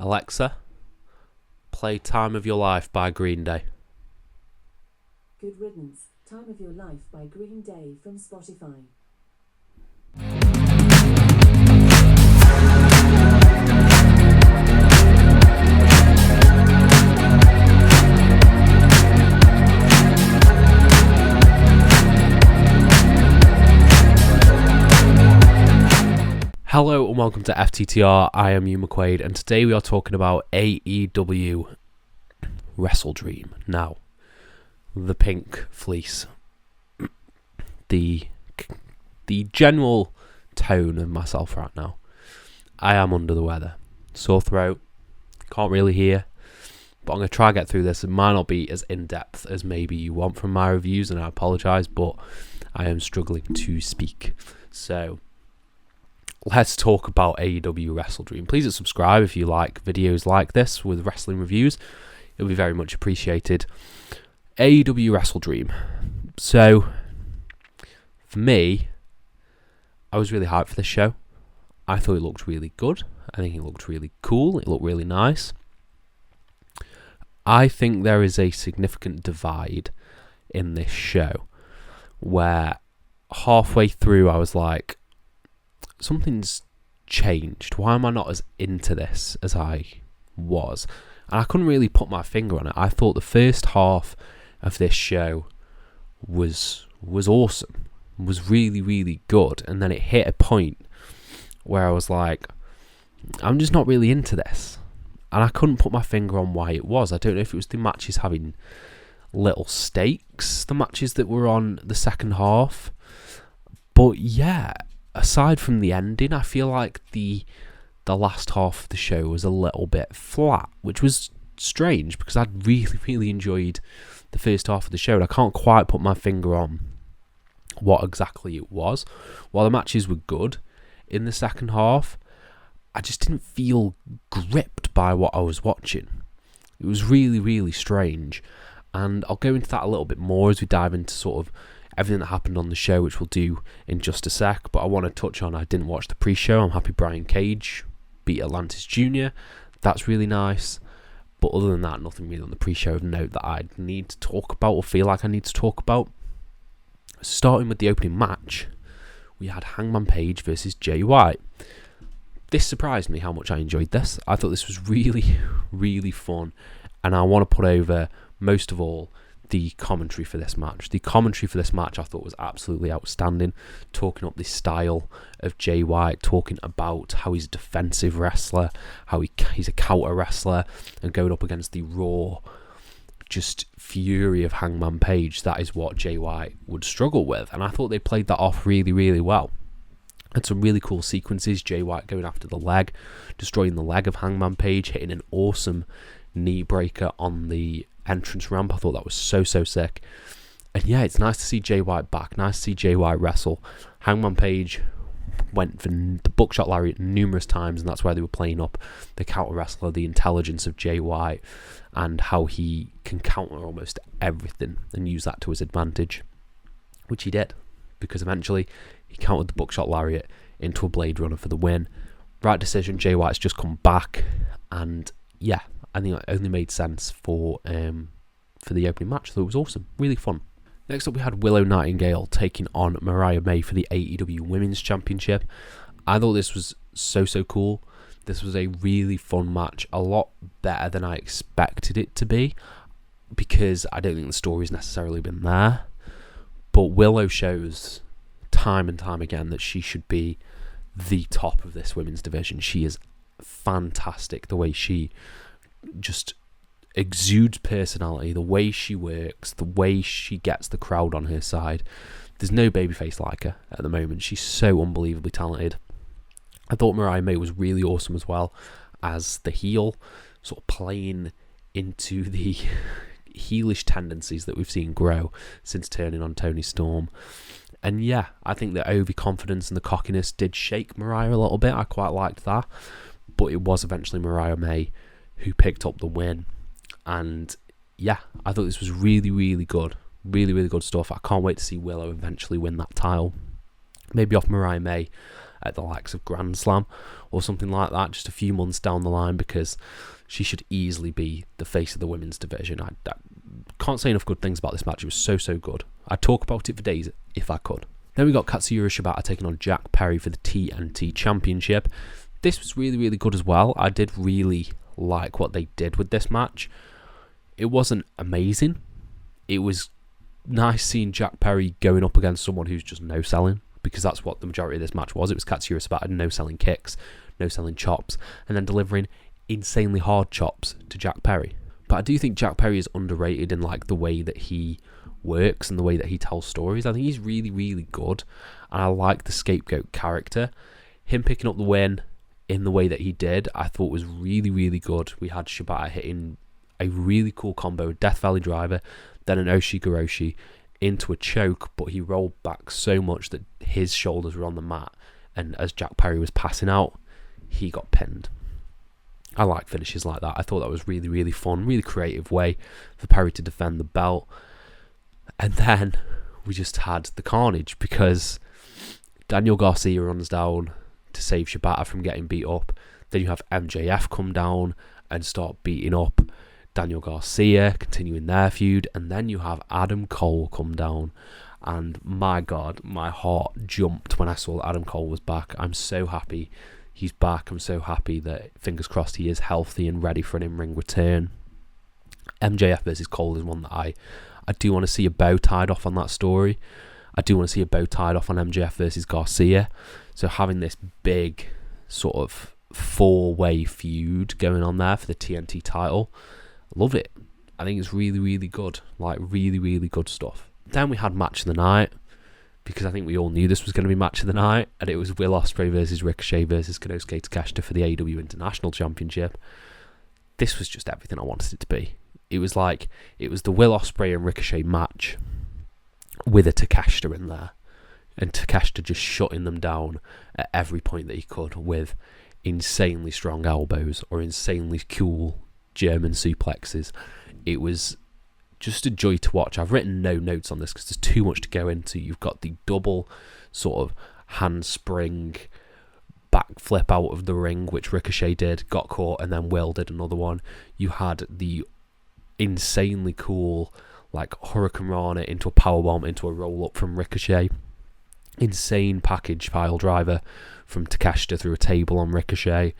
Alexa, play Time of Your Life by Green Day. Good Riddance, Time of Your Life by Green Day from Spotify. Hello and welcome to FTTR. I am Hugh McQuaid, and today we are talking about AEW WrestleDream. Now, the pink fleece, the general tone of myself right now. I am under the weather, sore throat, can't really hear, but I'm going to try and get through this. It might not be as in-depth as maybe you want from my reviews, and I apologise, but I am struggling to speak. So let's talk about AEW WrestleDream. Please subscribe if you like videos like this with wrestling reviews. It'll be very much appreciated. AEW WrestleDream. So, for me, I was really hyped for this show. I thought it looked really good. I think it looked really cool. It looked really nice. I think there is a significant divide in this show where halfway through I was like, something's changed. Why am I not as into this as I was? And I couldn't really put my finger on it. I thought the first half of this show was awesome, was really, really good. And then it hit a point where I was like, I'm just not really into this. And I couldn't put my finger on why it was. I don't know if it was the matches having little stakes, the matches that were on the second half. But yeah, aside from the ending, I feel like the last half of the show was a little bit flat, which was strange because I'd really, really enjoyed the first half of the show, and I can't quite put my finger on what exactly it was. While the matches were good in the second half, I just didn't feel gripped by what I was watching. It was really, really strange, and I'll go into that a little bit more as we dive into sort of everything that happened on the show, which we'll do in just a sec. But I want to touch on, I didn't watch the pre-show. I'm happy Brian Cage beat Atlantis Jr. That's really nice. But other than that, nothing really on the pre-show of note that I need to talk about or feel like I need to talk about. Starting with the opening match, we had Hangman Page versus Jay White. This surprised me how much I enjoyed this. I thought this was really, really fun. And I want to put over, most of all, the commentary for this match. The commentary for this match I thought was absolutely outstanding, talking up the style of Jay White, talking about how he's a defensive wrestler, how he's a counter wrestler, and going up against the raw just fury of Hangman Page. That is what Jay White would struggle with, and I thought they played that off really, really well. Had some really cool sequences, Jay White going after the leg, destroying the leg of Hangman Page, hitting an awesome knee breaker on the entrance ramp. I thought that was so sick. And yeah, it's nice to see Jay White back, nice to see Jay White wrestle. Hangman Page went for the buckshot lariat numerous times, and that's why they were playing up the counter wrestler, the intelligence of Jay White, and how he can counter almost everything and use that to his advantage, which he did, because eventually he countered the buckshot lariat into a Blade Runner for the win. Right decision. Jay White's just come back, and yeah, I think it only made sense for the opening match, so it was awesome, really fun. Next up, we had Willow Nightingale taking on Mariah May for the AEW Women's Championship. I thought this was so cool. This was a really fun match, a lot better than I expected it to be, because I don't think the story's necessarily been there. But Willow shows time and time again that she should be the top of this women's division. She is fantastic, the way she just exudes personality, the way she works, the way she gets the crowd on her side. There's no babyface like her at the moment. She's so unbelievably talented. I thought Mariah May was really awesome as well as the heel, sort of playing into the heelish tendencies that we've seen grow since turning on Toni Storm. And yeah, I think the overconfidence and the cockiness did shake Mariah a little bit. I quite liked that. But it was eventually Mariah May who picked up the win. And yeah, I thought this was really, really good. Really, really good stuff. I can't wait to see Willow eventually win that title. Maybe off Mariah May at the likes of Grand Slam or something like that, just a few months down the line, because she should easily be the face of the women's division. I can't say enough good things about this match. It was so good. I'd talk about it for days if I could. Then we got Katsuyori Shibata taking on Jack Perry for the TNT Championship. This was really good as well. I did really like what they did with this match. It wasn't amazing. It was nice seeing Jack Perry going up against someone who's just no-selling, because that's what the majority of this match was. It was Katsuyori Shibata no-selling kicks, no-selling chops, and then delivering insanely hard chops to Jack Perry. But I do think Jack Perry is underrated in like the way that he works and the way that he tells stories. I think he's really good, and I like the scapegoat character. Him picking up the win in the way that he did, I thought was really good. We had Shibata hitting a really cool combo, a Death Valley driver, then an Oshigoroshi into a choke, but he rolled back so much that his shoulders were on the mat, and as Jack Perry was passing out, he got pinned. I like finishes like that. I thought that was really fun, really creative way for Perry to defend the belt. And then we just had the carnage, because Daniel Garcia runs down to save Shibata from getting beat up. Then you have MJF come down and start beating up Daniel Garcia, continuing their feud. And then you have Adam Cole come down. And my God, my heart jumped when I saw that Adam Cole was back. I'm so happy he's back. I'm so happy that, fingers crossed, he is healthy and ready for an in-ring return. MJF versus Cole is one that I do want to see a bow tied off on that story. I do want to see a bow tied off on MJF versus Garcia. So having this big sort of 4-way feud going on there for the TNT title, love it. I think it's really good. Like really good stuff. Then we had match of the night, because I think we all knew this was going to be match of the night, and it was Will Ospreay versus Ricochet versus Konosuke Takeshita for the AEW International Championship. This was just everything I wanted it to be. It was like, it was the Will Ospreay and Ricochet match with a Takeshita in there, and Takeshita just shutting them down at every point that he could with insanely strong elbows or insanely cool German suplexes. It was just a joy to watch. I've written no notes on this because there's too much to go into. You've got the double sort of handspring backflip out of the ring, which Ricochet did, got caught, and then Will did another one. You had the insanely cool like Hurricane Rana into a powerbomb into a roll up from Ricochet. Insane package pile driver from Takeshita through a table on Ricochet.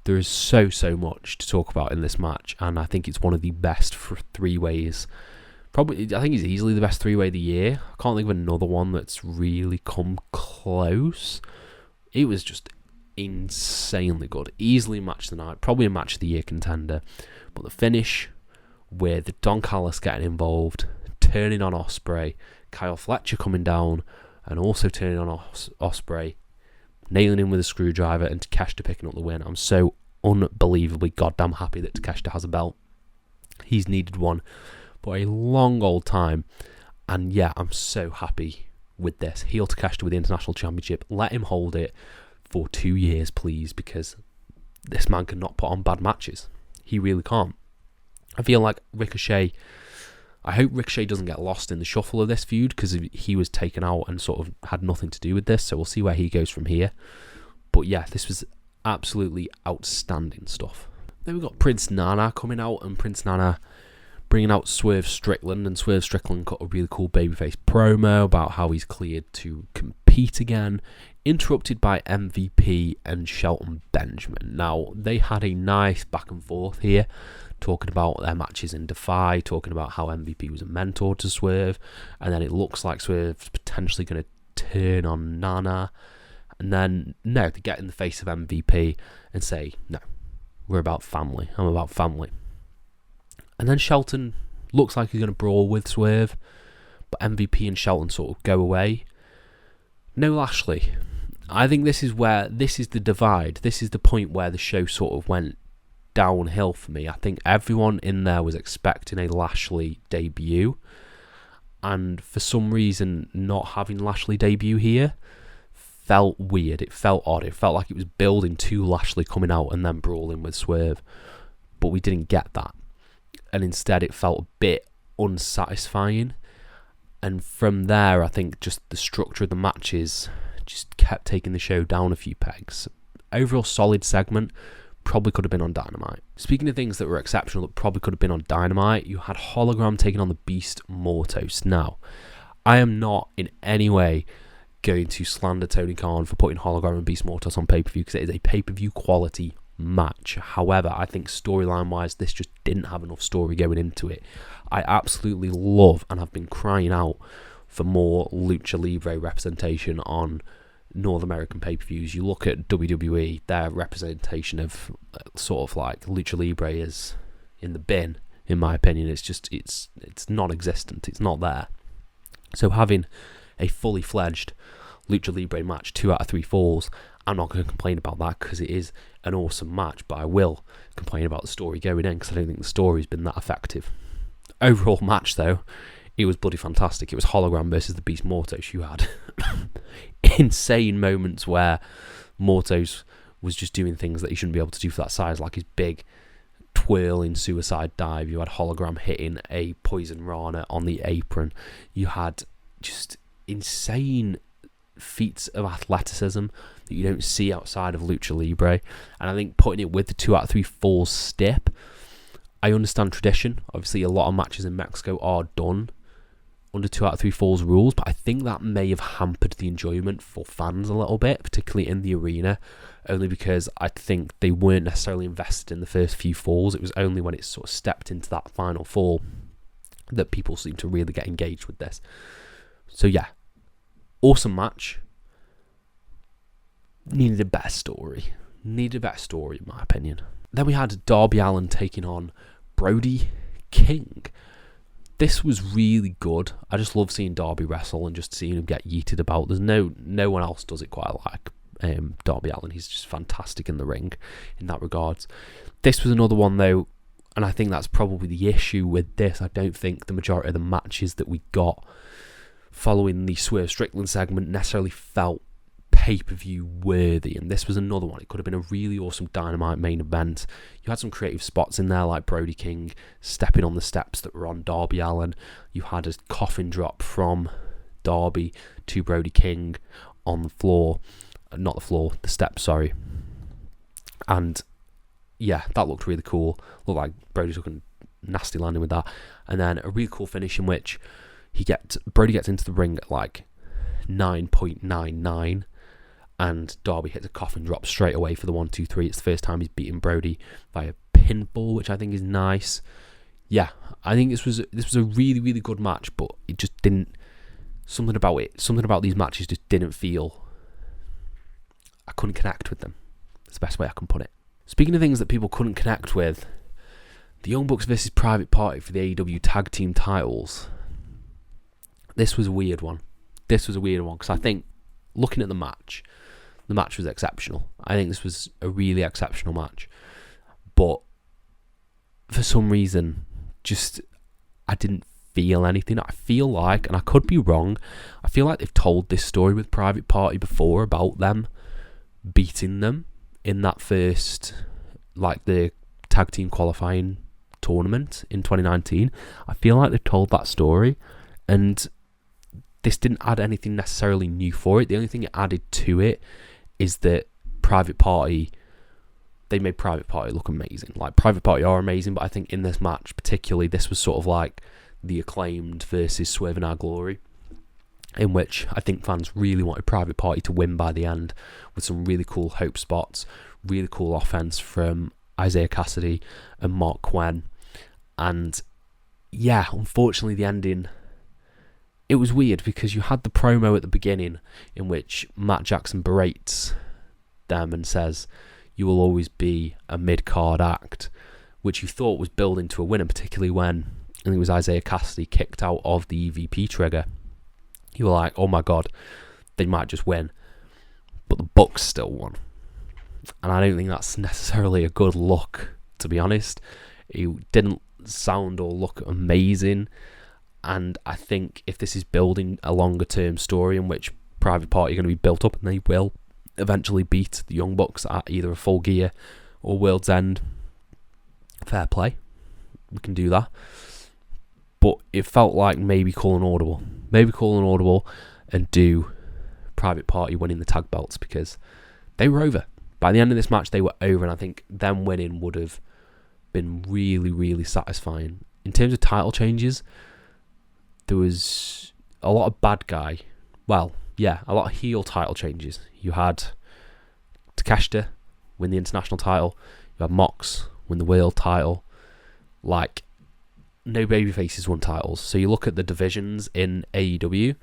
There is so much to talk about in this match, and I think it's one of the best for 3-ways. Probably, I think it's easily the best 3-way of the year. I can't think of another one that's really come close. It was just insanely good. Easily match of the night, probably a match of the year contender. But the finish with Don Callis getting involved, turning on Ospreay, Kyle Fletcher coming down, and also turning on Ospreay, nailing him with a screwdriver, and Takeshita picking up the win. I'm so unbelievably goddamn happy that Takeshita has a belt. He's needed one for a long old time. And yeah, I'm so happy with this. Heel Takeshita with the International Championship. Let him hold it for 2 years, please, because this man cannot put on bad matches. He really can't. I feel like Ricochet, I hope Ricochet doesn't get lost in the shuffle of this feud, because he was taken out and sort of had nothing to do with this, so we'll see where he goes from here. But yeah, this was absolutely outstanding stuff. Then we got Prince Nana coming out, and Prince Nana bringing out Swerve Strickland, and Swerve Strickland got a really cool babyface promo about how he's cleared to compete again, interrupted by MVP and Shelton Benjamin. Now, they had a nice back and forth here, talking about their matches in Defy, talking about how MVP was a mentor to Swerve, and then it looks like Swerve's potentially going to turn on Nana, and then, no, they get in the face of MVP and say, no, we're about family, I'm about family. And then Shelton looks like he's going to brawl with Swerve, but MVP and Shelton sort of go away. No Lashley. I think this is the divide. This is the point where the show sort of went downhill for me. I think everyone in there was expecting a Lashley debut, and for some reason not having Lashley debut here felt weird. It felt odd. It felt like it was building to Lashley coming out and then brawling with Swerve, but we didn't get that, and instead it felt a bit unsatisfying. And from there, I think just the structure of the matches just kept taking the show down a few pegs. Overall solid segment, probably could have been on Dynamite. Speaking of things that were exceptional that probably could have been on Dynamite, you had Hologram taking on the Beast Mortos. Now, I am not in any way going to slander Tony Khan for putting Hologram and Beast Mortos on pay-per-view, because it is a pay-per-view quality match. However, I think storyline-wise, this just didn't have enough story going into it. I absolutely love and have been crying out for more Lucha Libre representation on North American pay-per-views. You look at WWE, their representation of sort of like Lucha Libre is in the bin, in my opinion. It's non-existent. It's not there. So having a fully fledged Lucha Libre match, 2 out of 3 falls, I'm not going to complain about that because it is an awesome match, but I will complain about the story going in because I don't think the story's been that effective. Overall match though, it was bloody fantastic. It was Hologram versus the Beast Mortos. You had insane moments where Mortos was just doing things that he shouldn't be able to do for that size, like his big twirling suicide dive. You had Hologram hitting a poison rana on the apron. You had just insane feats of athleticism that you don't see outside of Lucha Libre. And I think putting it with the 2 out of 3 falls stip, I understand tradition. Obviously, a lot of matches in Mexico are done under 2 out of 3 falls rules, but I think that may have hampered the enjoyment for fans a little bit, particularly in the arena, only because I think they weren't necessarily invested in the first few falls. It was only when it sort of stepped into that final fall that people seemed to really get engaged with this. So yeah, awesome match. Needed a better story. In my opinion. Then we had Darby Allin taking on Brody King. This was really good. I just love seeing Darby wrestle and just seeing him get yeeted about. There's no one else does it quite like Darby Allin. He's just fantastic in the ring in that regards. This was another one though, and I think that's probably the issue with this. I don't think the majority of the matches that we got following the Swerve Strickland segment necessarily felt pay-per-view worthy, and this was another one. It could have been a really awesome Dynamite main event. You had some creative spots in there like Brody King stepping on the steps that were on Darby Allin. You had a coffin drop from Darby to Brody King on the floor, the steps, sorry. And yeah, that looked really cool. Looked like Brody took a nasty landing with that. And then a really cool finish in which Brody gets into the ring at like 9.99 and Darby hits a coffin drop straight away for the 1-2-3. It's the first time he's beaten Brody via pinfall, which I think is nice. Yeah, I think this was a really, really good match, but it just didn't, something about these matches just didn't feel, I couldn't connect with them. That's the best way I can put it. Speaking of things that people couldn't connect with, the Young Bucks versus Private Party for the AEW tag team titles. This was a weird one because I think looking at the match was exceptional. I think this was a really exceptional match, but for some reason, just I didn't feel anything. I feel like, and I could be wrong, I feel like they've told this story with Private Party before about them beating them in that first, like the tag team qualifying tournament in 2019. I feel like they've told that story, and this didn't add anything necessarily new for it. The only thing it added to it is that they made Private Party look amazing. Like, Private Party are amazing, but I think in this match particularly, this was sort of like the Acclaimed versus Swerve and Our Glory, in which I think fans really wanted Private Party to win by the end with some really cool hope spots, really cool offense from Isaiah Cassidy and Mark Quinn. And yeah, unfortunately the ending, it was weird because you had the promo at the beginning in which Matt Jackson berates them and says, "You will always be a mid-card act," which you thought was building to a winner, particularly when I think it was Isaiah Cassidy kicked out of the EVP trigger. You were like, oh my god, they might just win. But the Bucks still won. And I don't think that's necessarily a good look, to be honest. It didn't sound or look amazing. And I think if this is building a longer term story in which Private Party are going to be built up and they will eventually beat the Young Bucks at either a Full Gear or World's End, fair play, we can do that. But it felt like maybe call an audible and do Private Party winning the tag belts, because they were over. By the end of this match, they were over, and I think them winning would have been really, really satisfying. In terms of title changes, there was a lot of a lot of heel title changes. You had Takeshita win the international title. You had Mox win the world title. Like, no babyfaces won titles. So you look at the divisions in AEW,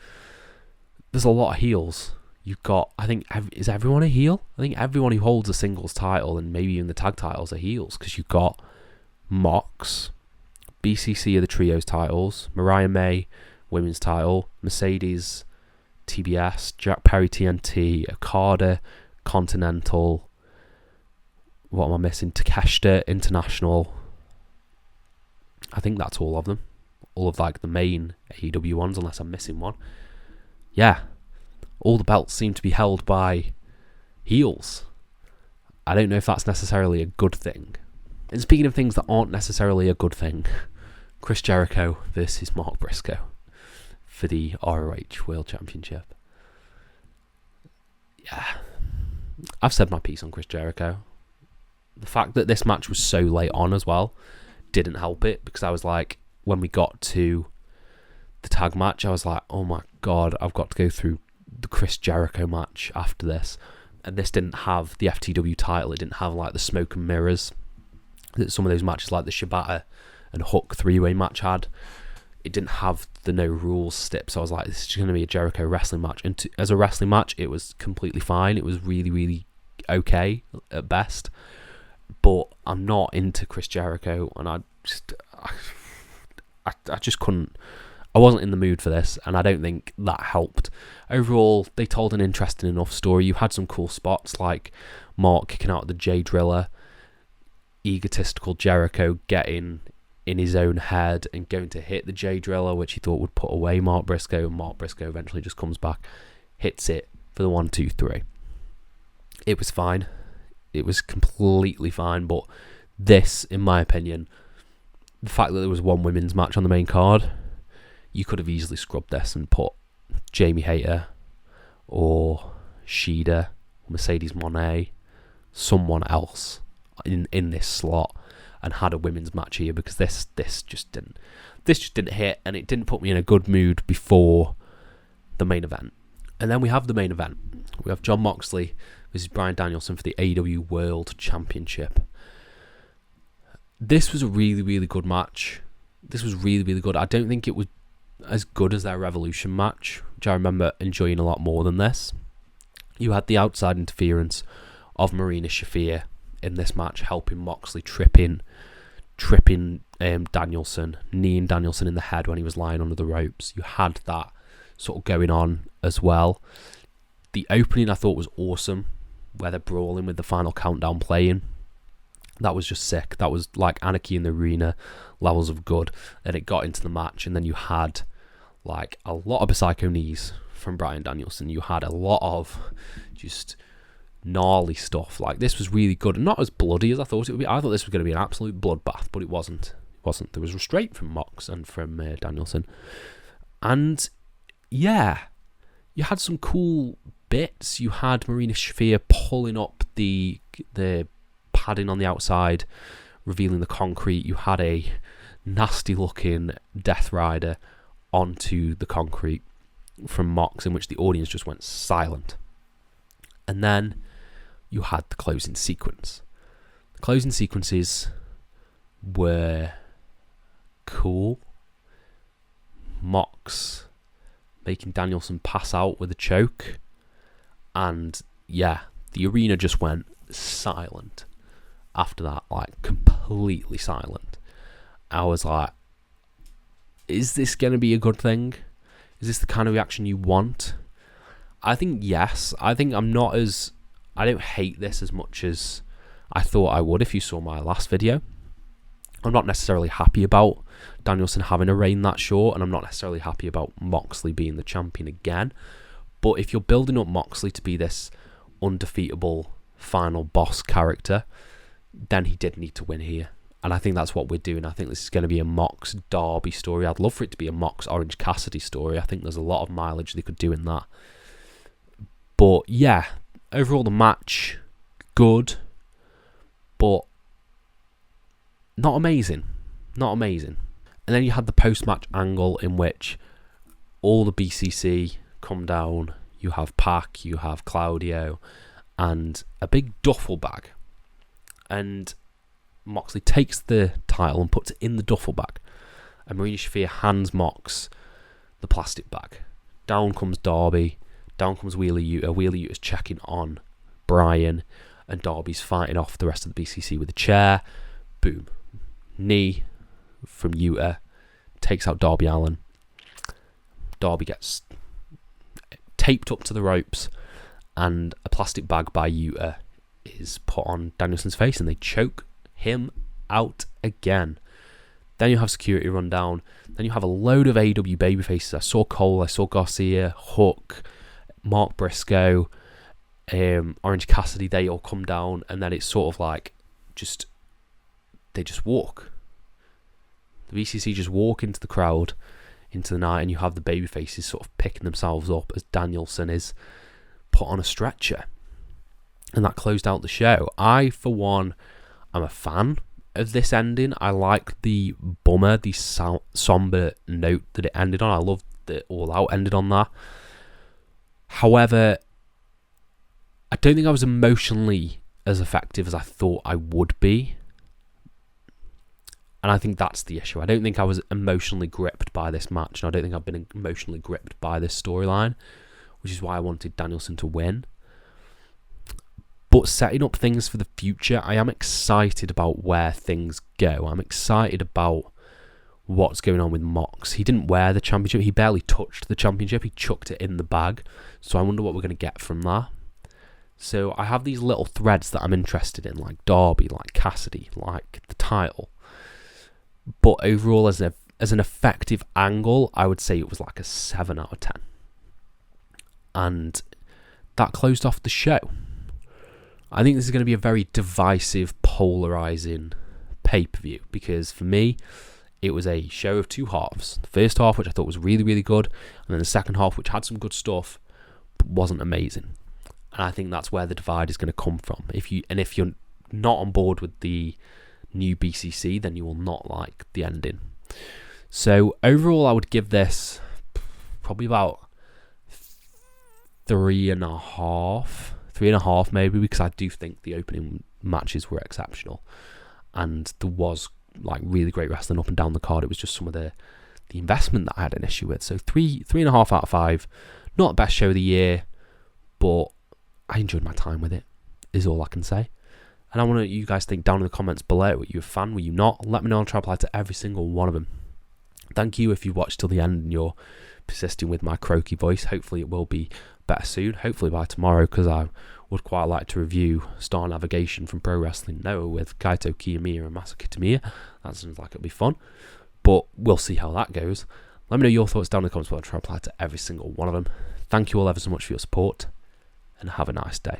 there's a lot of heels. You've got, I think, is everyone a heel? I think everyone who holds a singles title and maybe even the tag titles are heels, because you've got Mox, BCC are the trios titles, Mariah May, women's title, Mercedes, TBS, Jack Perry, TNT, Okada, Continental, what am I missing? Takeshita, International. I think that's all of them. All of like the main AEW ones, unless I'm missing one. Yeah. All the belts seem to be held by heels. I don't know if that's necessarily a good thing. And speaking of things that aren't necessarily a good thing, Chris Jericho versus Mark Briscoe for the ROH World Championship. Yeah. I've said my piece on Chris Jericho. The fact that this match was so late on as well didn't help it, because I was like, when we got to the tag match, I was like, oh my god, I've got to go through the Chris Jericho match after this. And this didn't have the FTW title. It didn't have like the smoke and mirrors that some of those matches like the Shibata and Hook 3-way match had. It didn't have the no rules stip. So I was like, this is going to be a Jericho wrestling match. And as a wrestling match, it was completely fine. It was really, really okay at best. But I'm not into Chris Jericho, and I just couldn't. I wasn't in the mood for this, and I don't think that helped. Overall, they told an interesting enough story. You had some cool spots, like Mark kicking out the J Driller, egotistical Jericho getting in his own head and going to hit the J Driller, which he thought would put away Mark Briscoe, and Mark Briscoe eventually just comes back, hits it for the 1, 2, 3. It was fine. It was completely fine, but this, in my opinion, the fact that there was one women's match on the main card, you could have easily scrubbed this and put Jamie Hayter or Shida, Mercedes Moné, someone else in this slot, and had a women's match here, because this just didn't hit, and it didn't put me in a good mood before the main event. And then we have the main event. We have Jon Moxley versus Bryan Danielson for the AEW World Championship. This was a really, really good match. This was really, really good. I don't think it was as good as their Revolution match, which I remember enjoying a lot more than this. You had the outside interference of Marina Shafir in this match, helping Moxley tripping Danielson, kneeing Danielson in the head when he was lying under the ropes. You had that sort of going on as well. The opening I thought was awesome, where they're brawling with the final countdown playing. That was just sick. That was like Anarchy in the Arena levels of good. Then it got into the match, and then you had like a lot of psycho knees from Bryan Danielson. You had a lot of just gnarly stuff. Like, this was really good, and not as bloody as I thought it would be. I thought this was going to be an absolute bloodbath, but it wasn't. There was restraint from Mox and from Danielson, and yeah, you had some cool bits. You had Marina Shafir pulling up the padding on the outside, revealing the concrete. You had a nasty looking Death Rider onto the concrete from Mox, in which the audience just went silent. And then you had the closing sequence. The closing sequences were cool. Mox making Danielson pass out with a choke, and yeah, the arena just went silent after that, like completely silent. I was like, is this going to be a good thing? Is this the kind of reaction you want? I think yes. I think I don't hate this as much as I thought I would if you saw my last video. I'm not necessarily happy about Danielson having a reign that short, and I'm not necessarily happy about Moxley being the champion again. But if you're building up Moxley to be this undefeatable final boss character, then he did need to win here. And I think that's what we're doing. I think this is going to be a Mox Darby story. I'd love for it to be a Mox Orange Cassidy story. I think there's a lot of mileage they could do in that. But yeah, overall the match, good, but not amazing. Not amazing. And then you had the post-match angle in which all the BCC come down. You have Pac, you have Claudio, and a big duffel bag. And Moxley takes the title and puts it in the duffel bag. And Marina Shafir hands Mox the plastic bag. Down comes Darby. Down comes Wheeler Yuta. Wheeler Yuta's checking on Bryan. And Darby's fighting off the rest of the BCC with a chair. Boom. Knee from Yuta. Takes out Darby Allin. Darby gets taped up to the ropes. And a plastic bag by Yuta is put on Danielson's face. And they choke him out again. Then you have security run down. Then you have a load of AEW babyfaces. I saw Cole, I saw Garcia, Hook, Mark Briscoe, Orange Cassidy. They all come down, and then it's sort of like they just walk. The VCC just walk into the crowd, into the night, and you have the babyfaces sort of picking themselves up as Danielson is put on a stretcher. And that closed out the show. I, for one, am a fan of this ending. I like the bummer, the somber note that it ended on. I loved that All Out ended on that. However, I don't think I was emotionally as effective as I thought I would be. And I think that's the issue. I don't think I was emotionally gripped by this match. And I don't think I've been emotionally gripped by this storyline, which is why I wanted Danielson to win. But setting up things for the future, I am excited about where things go. I'm excited about what's going on with Mox. He didn't wear the championship. He barely touched the championship. He chucked it in the bag. So I wonder what we're going to get from that. So I have these little threads that I'm interested in, like Darby, like Cassidy, like the title. But overall, as an effective angle, I would say it was like a 7 out of 10. And that closed off the show. I think this is going to be a very divisive, polarizing pay-per-view, because for me, it was a show of two halves. The first half, which I thought was really, really good, and then the second half, which had some good stuff, but wasn't amazing. And I think that's where the divide is going to come from. If you're not on board with the new BCC, then you will not like the ending. So overall, I would give this probably about 3.5 maybe, because I do think the opening matches were exceptional, and there was like really great wrestling up and down the card. It was just some of the investment that I had an issue with. So 3.5 out of 5. Not the best show of the year, but I enjoyed my time with it, is all I can say. And I want you guys think down in the comments below. Were you a fan? Were you not? Let me know. I'll try to reply to every single one of them. Thank you if you watched till the end and you're persisting with my croaky voice. Hopefully it will be better soon. Hopefully by tomorrow, because I would quite like to review Star Navigation from Pro Wrestling Noah with Kaito Kiyomiya and Masa Kitamiya. That sounds like it'll be fun. But we'll see how that goes. Let me know your thoughts down in the comments below. I'll try to reply to every single one of them. Thank you all ever so much for your support, and have a nice day.